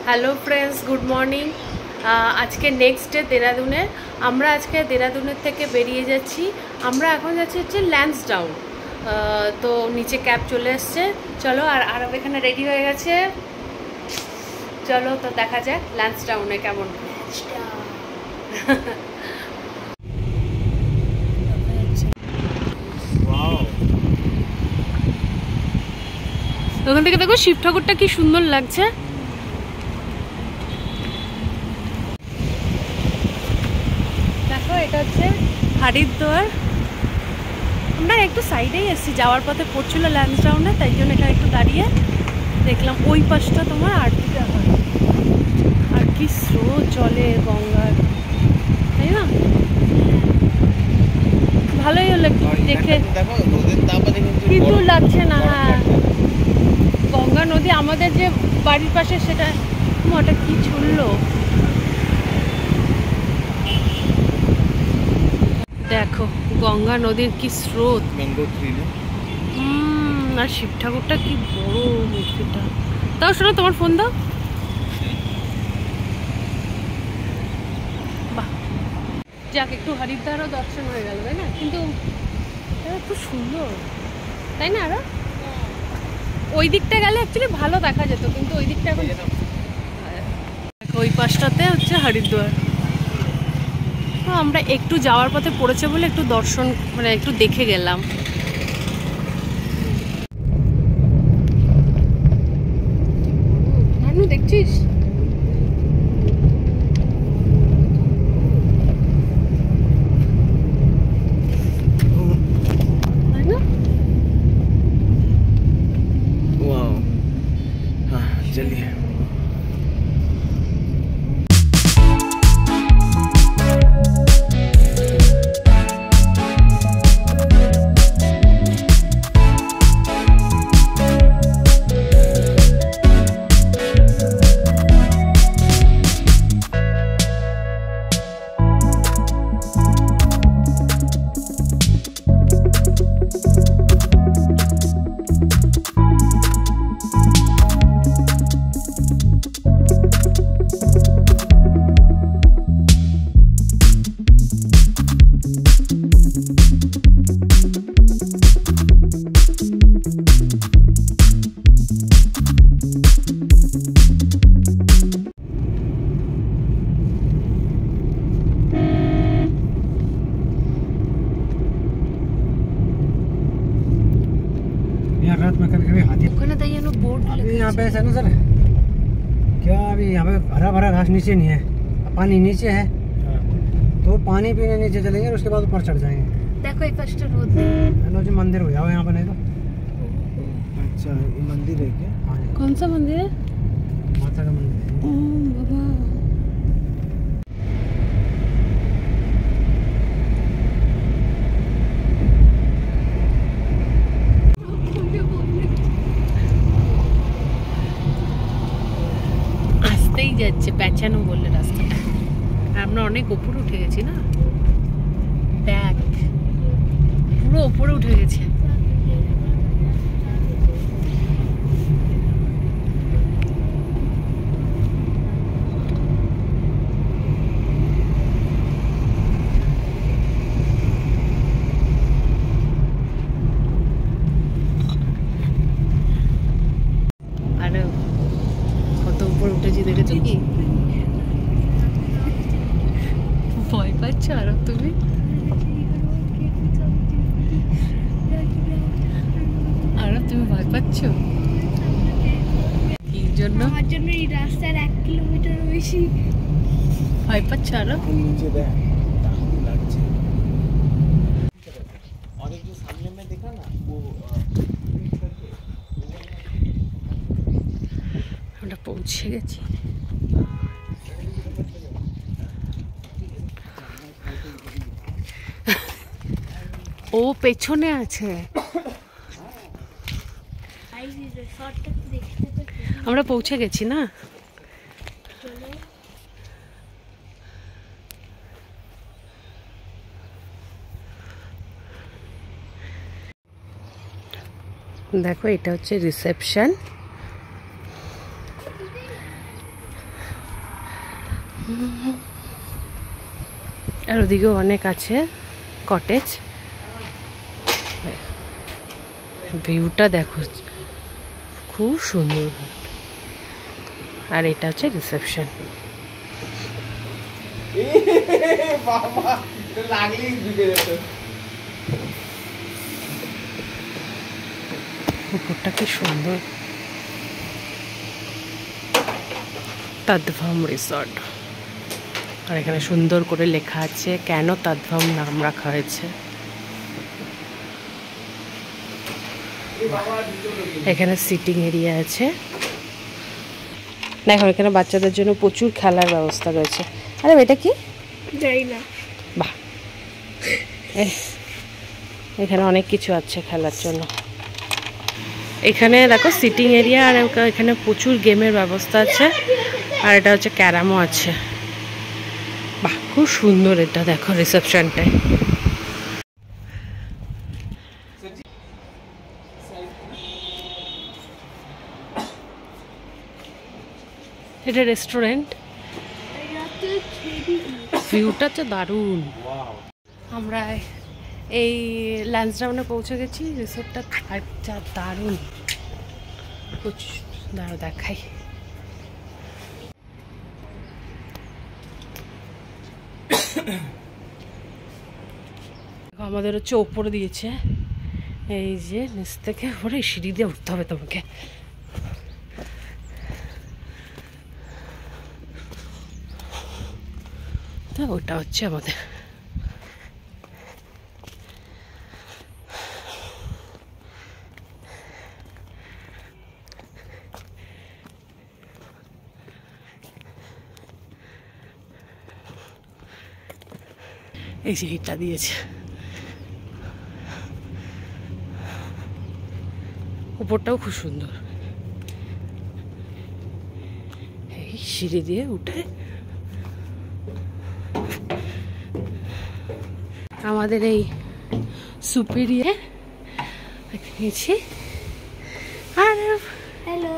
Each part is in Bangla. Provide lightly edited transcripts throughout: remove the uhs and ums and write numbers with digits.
Hello friends, good morning. আজকে নেক্সট ডে দেরাদুনের। আমরা আজকে দেরাদুনের থেকে বেরিয়ে যাচ্ছি। আমরা এখন যাচ্ছি হচ্ছে ল্যান্সডাউন। তো নিচে ক্যাব চলে এসছে। চলো, আর আরব এখানে রেডি হয়ে গেছে। চলো তো দেখা যাক ল্যান্সডাউনে কেমন। ওখান থেকে দেখো শিব ঠাকুরটা কি সুন্দর লাগছে। দেখো এটা হচ্ছে হরিদ্বার। আমরা একটু সাইডেই এসেছি, যাওয়ার পথে পড়ছিল ল্যান্সডাউনে, তাই জন্য এখানে একটু দাঁড়িয়ে দেখলাম। ওই পাশটা তোমার আরতিটা হয়, আর কি স্রোত চলে গঙ্গার, তাই না? ভালোই হলো দেখে, কিন্তু লাগছে না। হ্যাঁ, গঙ্গা নদী আমাদের যে বাড়ির পাশে, সেটা ওটা কি ছুড়লো দেখো, গঙ্গা নদীর কি স্রোত। আর শিব ঠাকুরটা কি বড় মূর্তিটা। তাও শোনো, তোমার ফোন দাও। বাহ, যাক, একটু হরিদ্বারও দর্শন হয়ে গেল, তাই না? কিন্তু খুব সুন্দর, তাই না? আরো ওই দিকটা গেলে অ্যাকচুয়ালি ভালো দেখা যেত, কিন্তু ওই দিকটা এখন ওই পাশটাতে হচ্ছে হরিদ্বার। আমরা একটু যাওয়ার পথে পড়েছে বলে একটু দর্শন, মানে একটু দেখে গেলাম। দেখছিস তাই না? वाओ, हाँ चलिए। रात में कभी हाथी बोर्ड अभी यहाँ पे ऐसा ना सर, क्या अभी यहाँ पे हरा भरा घास नीचे नहीं है, पानी नीचे है। तो पानी पीने नीचे चलेंगे, उसके बाद ऊपर चढ़ जाएंगे। देखो एक फर्स्ट रोड हेलो जी, मंदिर हो जाओ यहाँ पर, नहीं तो। अच्छा, ये मंदिर है क्या? हाँ, कौन सा मंदिर है? माता का मंदिर है। बाबा, আসতেই যাচ্ছে, পেঁচানো বললে রাস্তাটা। আমরা অনেক উপরে উঠে গেছি না, দেখ পুরো উপরে উঠে গেছে। আরে কত উপরে উঠেছি, দেখেছো কি? ভয় পাচ্ছ আর তুমি? আর তুমি ভয় পাচ্ছ কি জন্য? আমার জন্য এই রাস্তার 1 কিলোমিটার বেশি ভয় পাচ্ছ আর? नीचे दे लगছে। और एक जो सामने में देखा ना, वो আমরা পৌঁছে গেছি। ও পেছনে আছে। আমরা পৌঁছে গেছি না? দেখো, এটা হচ্ছে রিসেপশন। আর ওদিকেও অনেক আছে কটেজ। ভিউটা দেখো খুব সুন্দর। আর এটা হচ্ছে রিসেপশন। উপরটা কি সুন্দর। তাদভাম রিসর্ট। আর এখানে সুন্দর করে লেখা আছে কেন তাদভাম নাম রাখা হয়েছে। এখানে সিটিং এরিয়া আছে। দেখো এখানে বাচ্চাদের জন্য প্রচুর খেলার ব্যবস্থা রয়েছে। আরে এটা কি যাই না। বাহ, এখানে অনেক কিছু আছে খেলার জন্য। এখানে দেখো সিটিং এরিয়া, আর এখানে প্রচুর গেমের ব্যবস্থা আছে। আর এটা হচ্ছে ক্যারামও আছে। বাহ, খুব সুন্দর। এটা দেখো রিসেপশনটায়। এটা রেস্টুরেন্ট। ভিউটা তো দারুণ। আমরা এই ল্যান্সডাউনে পৌঁছে গেছি। রিসোর্টটা যা দারুণ, দাঁড়া দেখাই। আমাদের হচ্ছে ওপরে দিয়েছে, এই যে নিচ থেকে ওরে সিঁড়ি দিয়ে উঠতে হবে তোমাকে। তো ওটা হচ্ছে আমাদের এই যে এটা দিয়েছে। উপরটাও খুব সুন্দর। এই সিঁড়ি দিয়ে উঠে আমাদের এই সুপিরিয়ে নিয়েছি। আর হ্যালো,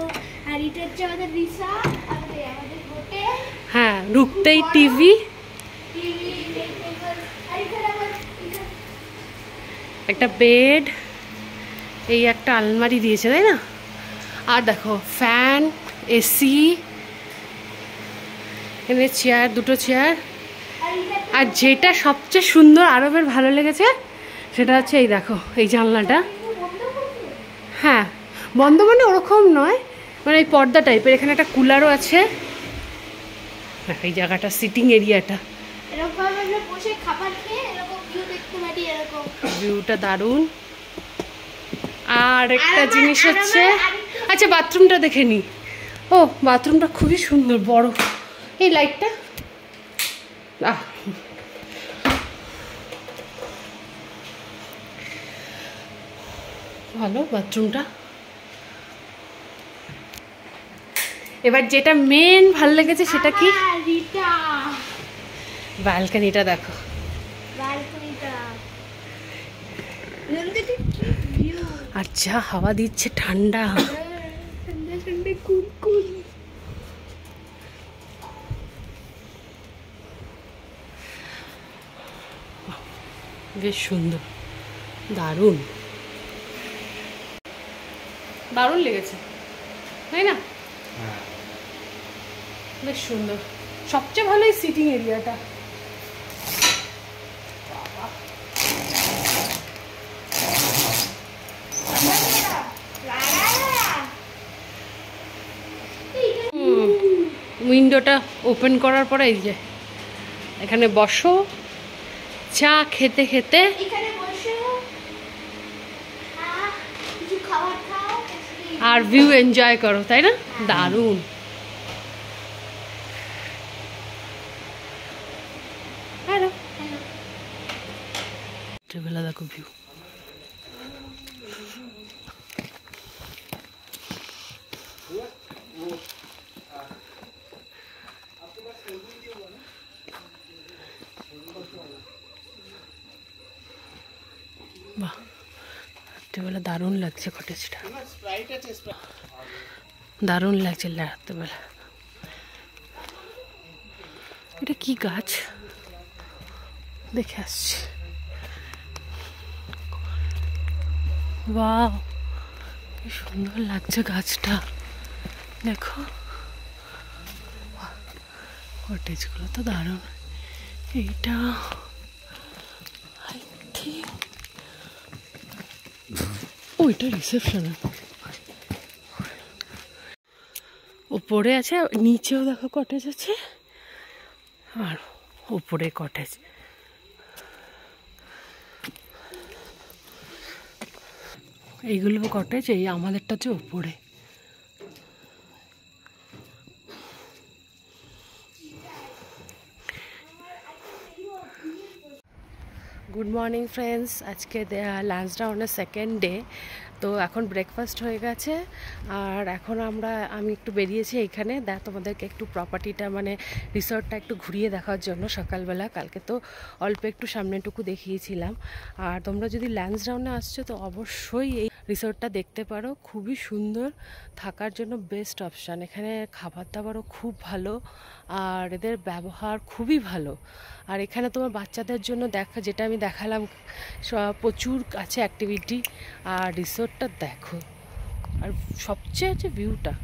আর এটা হচ্ছে আমাদের রিসর্ট, আমাদের হোটেল। হ্যাঁ, ঢুকতেই টিভি, একটা বেড, এই একটা আলমারি দিয়েছে, তাই না? আর দেখো ফ্যান, এসি, এখানে চেয়ার, দুটো চেয়ার। আর যেটা সবচেয়ে সুন্দর আরবের ভালো লেগেছে সেটা হচ্ছে এই দেখো এই জানলাটা। হ্যাঁ, বন্ধ মানে ওরকম নয়, মানে এই পর্দা টাইপের। এখানে একটা কুলারও আছে। এই জায়গাটা সিটিং এরিয়াটা, ভিউটা দারুণ। আর একটা জিনিস হচ্ছে, আচ্ছা বাথরুমটা দেখে নি। ও বাথরুমটা খুবই সুন্দর, বড়। এই লাইটটা ভালো বাথরুমটা। এবার যেটা মেন ভালো লেগেছে সেটা কি, ব্যালকনিটা দেখো। আর যা হাওয়া দিচ্ছে, ঠান্ডা। বেশ সুন্দর, দারুণ দারুণ লেগেছে, তাই না? বেশ সুন্দর। সবচেয়ে ভালো এই সিটিং এরিয়াটা। উইন্ডোটা ওপেন করার পরে এই যে এখানে বসো, চা খেতে খেতে আর ভিউ এনজয় করো, তাই না? দারুণ। বেলা দেখো ভিউ। বাহ, রাত্রেবেলা দারুণ লাগছে কটেজটা, দারুণ লাগছে রাত্রেবেলা। এটা কি গাছ দেখে আসছি। বাহ, কি সুন্দর লাগছে গাছটা, দেখো কটেজগুলো তো দারুণ। এইটা ওইটা রিসেপশন, উপরে আছে, নিচেও দেখো কটেজ আছে, আর উপরে কটেজ। এইগুলো কটেজ, এই আমাদেরটা হচ্ছে উপরে। গুড মর্নিং ফ্রেন্ডস, আজকে লাঞ্চ ডাউনের সেকেন্ড ডে। তো এখন ব্রেকফাস্ট হয়ে গেছে, আর এখন আমি একটু বেরিয়েছি এইখানে তোমাদেরকে একটু প্রপার্টিটা মানে রিসর্টটা একটু ঘুরিয়ে দেখার জন্য সকালবেলা। কালকে তো অল্প একটু সামনেটুকু দেখিয়েছিলাম। আর তোমরা যদি লাঞ্চ ডাউনে আসছো তো অবশ্যই এই রিসর্টটা দেখতে পারো, খুবই সুন্দর, থাকার জন্য বেস্ট অপশান। এখানে খাবার দাবারও খুব ভালো, আর এদের ব্যবহার খুবই ভালো। আর এখানে তোমার বাচ্চাদের জন্য যেটা আমি দেখালাম, প্রচুর আছে অ্যাক্টিভিটি। আর রিসোর্টটা দেখো, আর সবচেয়ে হচ্ছে ভিউটা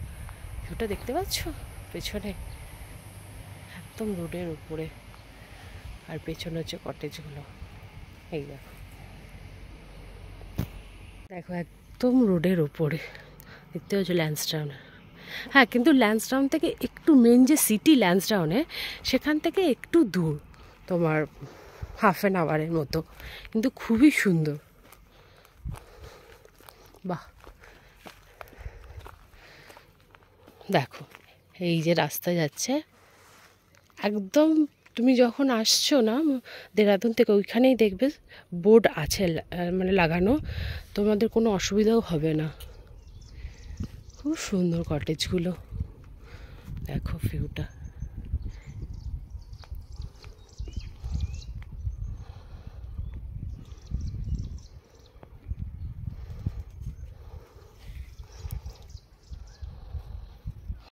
দেখতে পাচ্ছ পেছনে, একদম রোডের উপরে। আর পেছনে হচ্ছে কটেজগুলো, এই দেখো দেখো একদম রোডের উপরে দেখতে হচ্ছে ল্যান্সডাউনে। হ্যাঁ, কিন্তু ল্যান্সডাউন থেকে একটু মেন যে সিটি ল্যান্সডাউনে, সেখান থেকে একটু দূর, তোমার ½ মতো, কিন্তু খুবই সুন্দর। বাহ, দেখো এই যে রাস্তা যাচ্ছে, একদম তুমি যখন আসছো না দেরাদুন থেকে, ওইখানেই দেখবে বোর্ড আছে মানে লাগানো, তোমাদের কোনো অসুবিধাও হবে না। খুব সুন্দর কটেজগুলো, দেখো ভিউটা।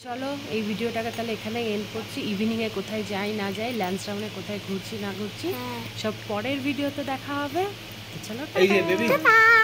চলো এই ভিডিওটাকে তাহলে এখানে এন্ড করছি। ইভিনিংয়ে কোথায় যাই না যাই, ল্যান্সডাউনে কোথায় ঘুরছি না ঘুরছি, সব পরের ভিডিওতে দেখা হবে। চলো, টাটা।